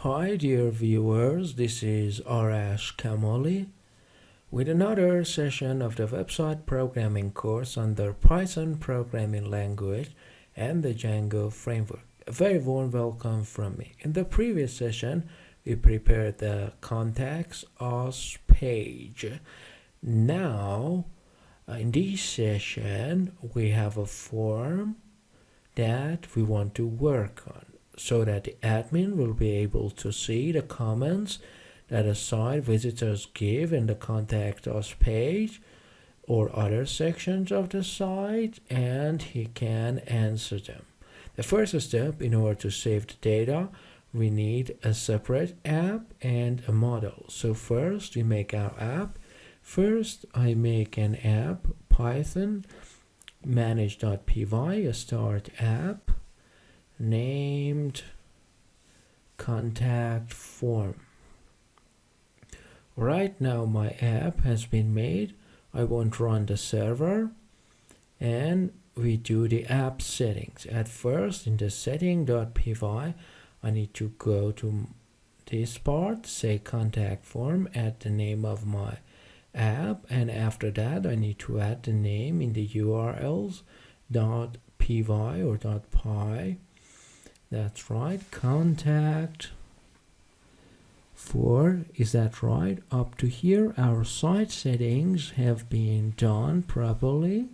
Hi dear viewers, this is Arash Kamoli with another session of the website programming course under Python programming language and the Django framework. A very warm welcome from me. In the previous session, we prepared the Contact Us page. Now, in this session, we have a form that we want to work on, so that the admin will be able to see the comments that the site visitors give in the Contact Us page or other sections of the site, and he can answer them. The first step, in order to save the data, we need a separate app and a model. So first we make our app. First I make an app, Python manage.py, a start app named contact form. Right now my app has been made. I want to run the server and we do the app settings. At first, in the setting.py, I need to go to this part, say contact form, add the name of my app, and after that I need to add the name in the URLs .py or .py. That's right, contact for, is that right? Up to here our site settings have been done properly.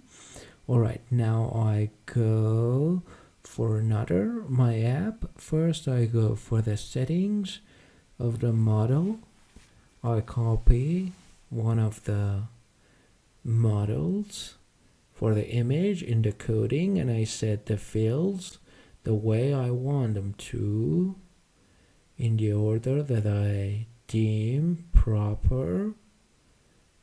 Alright, now I go for another, my app. First I go for the settings of the model. I copy one of the models for the image in the coding, and I set the fields the way I want them to, in the order that I deem proper.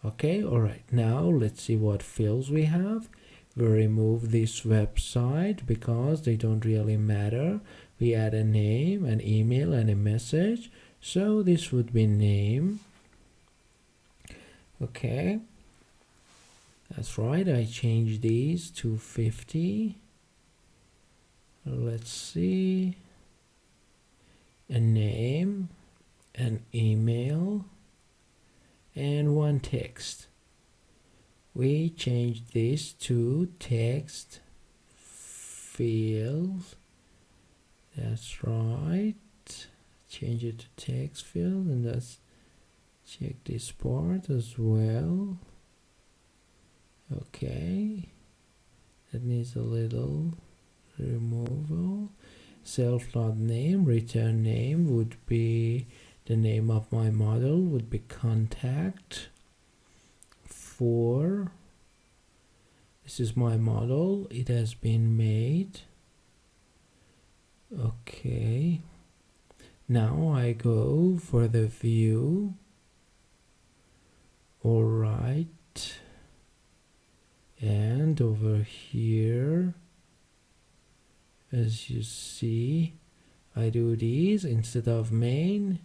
Okay, alright, now let's see what fields we have. We remove this website because they don't really matter. We add a name, an email, and a message. So this would be name. Okay, that's right, I changed these to 50. Let's see, a name, an email, and one text. We changed this to text field. That's right, change it to text field, and let's check this part as well. Okay, that needs a little removal. Self.name, return name would be the name of my model, would be contact for. This is my model, it has been made. Okay, now I go for the view. Alright, and over here, as you see, I do these instead of main.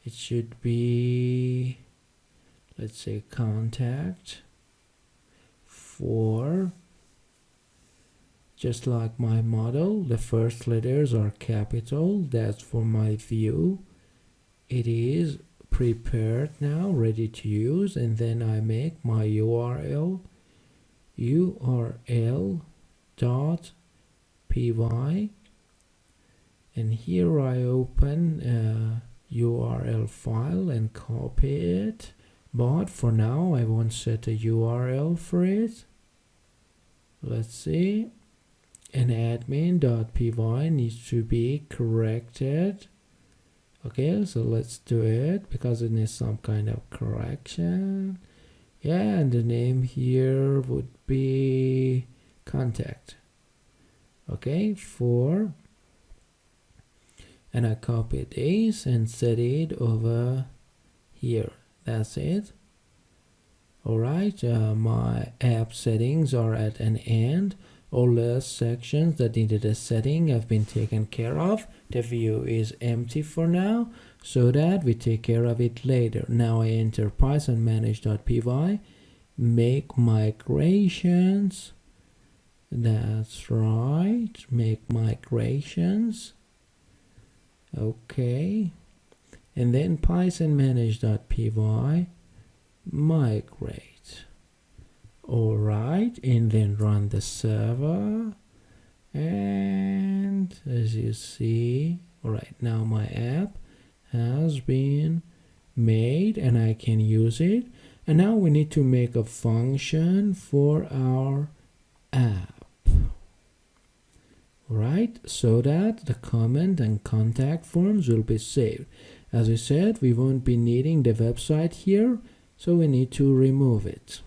It should be, let's say, contact for. Just like my model, the first letters are capital. That's for my view. It is prepared now, ready to use, and then I make my URL .py, and here I open a URL file and copy it, but for now I won't set a URL for it. Let's see, and admin.py needs to be corrected. Okay, so let's do it because it needs some kind of correction. Yeah, and the name here would be contact. Okay, for, and I copy this and set it over here. That's it. Alright, my app settings are at an end. All the sections that needed a setting have been taken care of. The view is empty for now, so that we take care of it later. Now I enter Python manage.py, make migrations. That's right, make migrations. Okay, and then python manage.py migrate. All right, and then run the server, and as you see, all right, now my app has been made and I can use it. And now we need to make a function for our app, right, so that the comment and contact forms will be saved. As I said, we won't be needing the website here, so we need to remove it.